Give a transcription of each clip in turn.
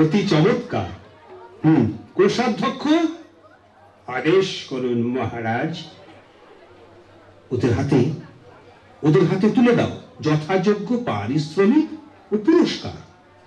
অতি চমৎকার। কোষাধ্যক্ষ, আদেশ করুন মহারাজ। ওদের হাতে তুলে দাও যথাযোগ্য পারিশ্রমিক ও পুরস্কার।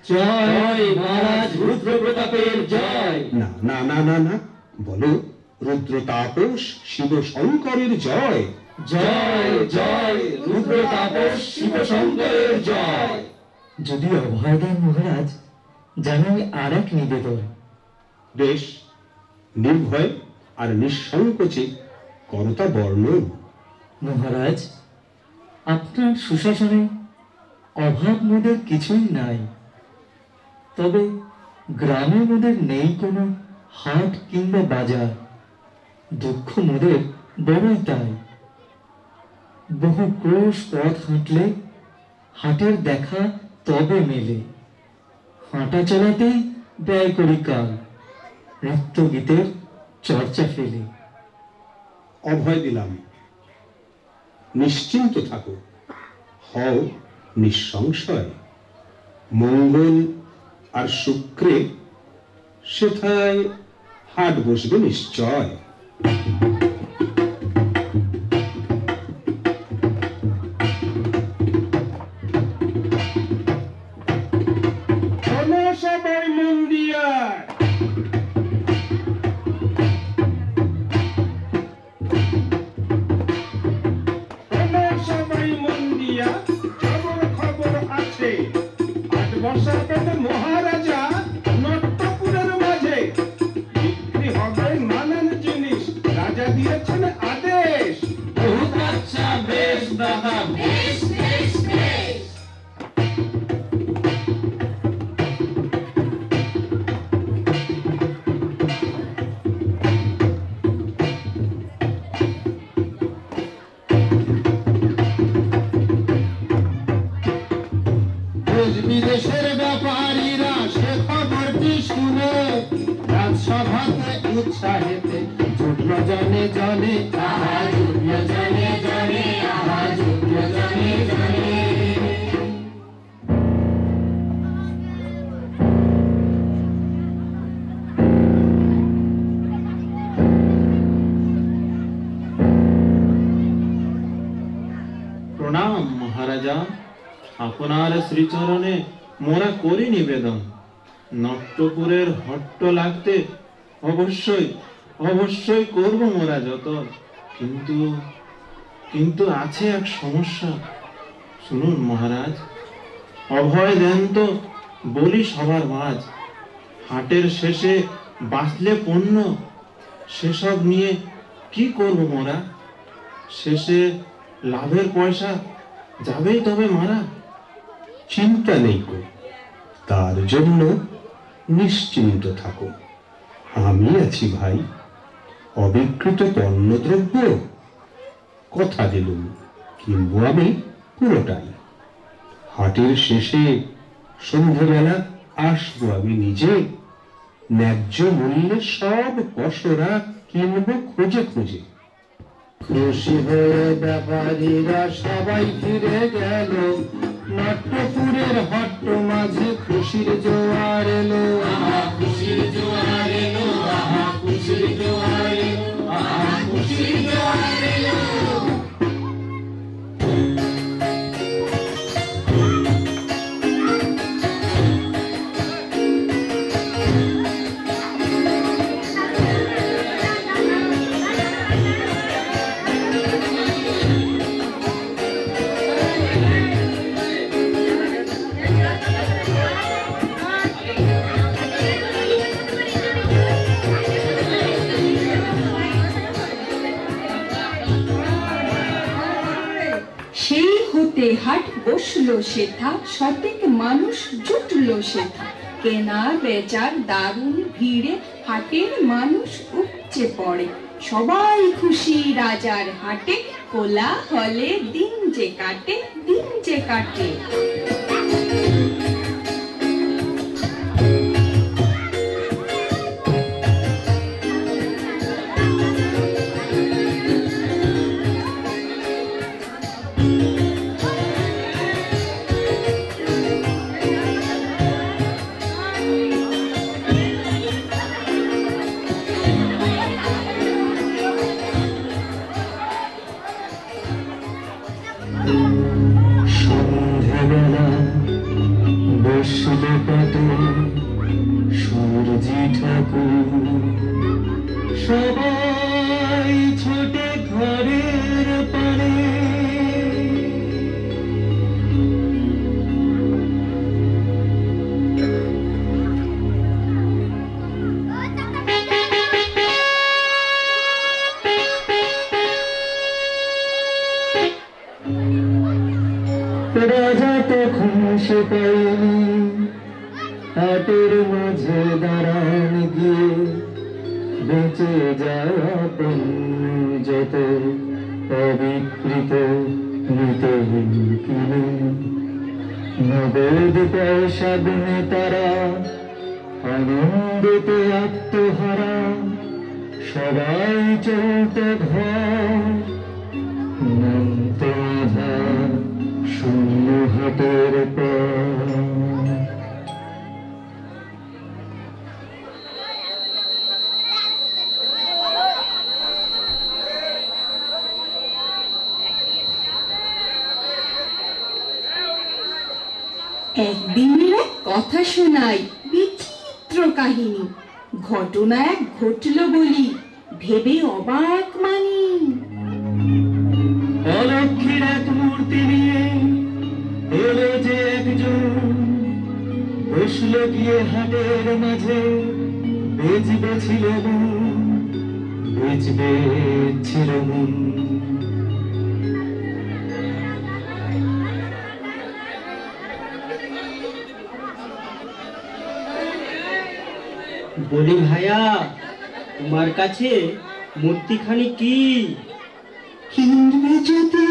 জয় মহারাজ রুদ্র প্রতাপের জয়। না না না না না, বলো রুদ্র তাপস শিব শঙ্করের জয়। জয় জয় রুদ্র তাপস শিব শঙ্করের জয়। যদি অভয় দেন মহারাজ, জানাই আর এক নিবেদন। বেশ, নির্ভয় আর নিঃসংকোচে করতা বর্ণন। মহারাজ, আপনার সুশাসনে অভাব মোদের কিছুই নাই, তবে গ্রামে মোদের নেই কোনো হাট কিংবা বাজার। দুঃখ মোদের বড়ই তাই। বহু ক্রোশ পথ হাঁটলে হাটের দেখা তবে মেলে। হাঁটা চলাতেই ব্যয় করি কাল, নৃত্যগীতের চর্চা ফেলে। অভয় দিলাম, নিশ্চিন্ত থাকো, হও নিঃসংশয়। মঙ্গল আর শুক্রে সেথায় হাট বসবে নিশ্চয়। সবাই মন দিয়া খবর আছে। 8 বছর পেতে মহারাজা নট্টপুরের মাঝে বিক্রি হবে নানান জিনিস, রাজা দিয়েছেন আদেশ। বহুত আচ্ছা, বেশ দাদা, বেশ বেশ বেশ। বিদেশের ব্যাপারীরা সে খবরটি শুনে রাজসভাতে উৎসাহেতে জুটল জনে জনে। আহা জুটল জনে জনে, আহা জুটল জনে জনে। প্রণাম মহারাজা, আপনার শ্রীচরণে মোরা করি নিবেদন। নট্টপুরের হট্ট লাগতে অবশ্যই করব মোরা যতন। কিন্তু আছে এক সমস্যা, শুনুন মহারাজ। অভয় দেন তো বলি সবার মাঝ। হাটের শেষে বাঁচলে পণ্য, সেসব নিয়ে কি করব মোরা? শেষে লাভের পয়সা যাবেই তবে মারা। চিন্তা নেই কো, তার জন্য নিশ্চিন্ত থাকো। আমি আছি ভাই। অবিকৃত পণ্যদ্রব্য কথা দিলুম, কিনবো আমি পুরোটাই। হাটের শেষে সন্ধ্যেবেলা আসবো আমি নিজে। ন্যায্য মূল্যে সব পসরা কিনবো খুঁজে খুঁজে। খুশি হয়ে ব্যাপারীরা সবাই ফিরে গেল। নট্টপুরের হট্ট মাঝে খুশির জোয়ার এলো। আহা খুশির জোয়ার এলো, আহা খুশির জোয়ার এলো, আহা খুশির জোয়ার এলো। হাট বসলো সেথা, শতেক মানুষ জুটলো সেথা। কেনা বেচার দারুণ ভিড়ে হাটের মানুষ উপচে পড়ে। সবাই খুশি রাজার হাটে, কোলাহলে দিন যে কাটে। সবাই ছোটে ঘরের পানে, রাজা তখন সে পায়নি, হাটের মাঝে দাঁড়ান গিয়ে বেঁচে যাওয়া পণ্য যত অবিকৃত মৃতহীন কিনে, নগদ পয়সা গুনে তারা আনন্দেতে আত্মহারা, সবাই চলত ঘর নামত আধার শূন্য হাটের পর। একদিনের এক কথা শোনাই, বিচিত্র কাহিনী। ঘটনা এক ঘটল বলি, ভেবে অবাক মানি। অলক্ষীর এক মূর্তি নিয়ে এলো যে একজন, বসল গিয়ে হাটের মাঝে, বেচবে ছিল মন, বেচবে ছিল মন। বলি ভাইয়া, তোমার কাছে মূর্তিখানি কি? কিনবে যদি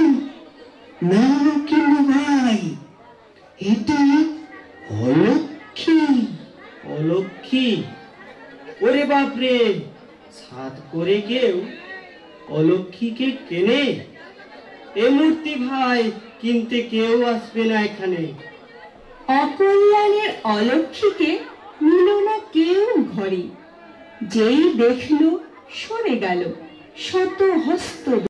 না কিনবে ভাই, এটা অলক্ষী। অলক্ষী? ওরে বাপরে, সাত করে কেউ অলক্ষীকে কেনে? এ মূর্তি ভাই কিনতে কেউ আসবে না এখানে। অকল্যাণের অলক্ষীকে নিল না কেউ ঘরে, যেই দেখলো সরে গেল শত হস্ত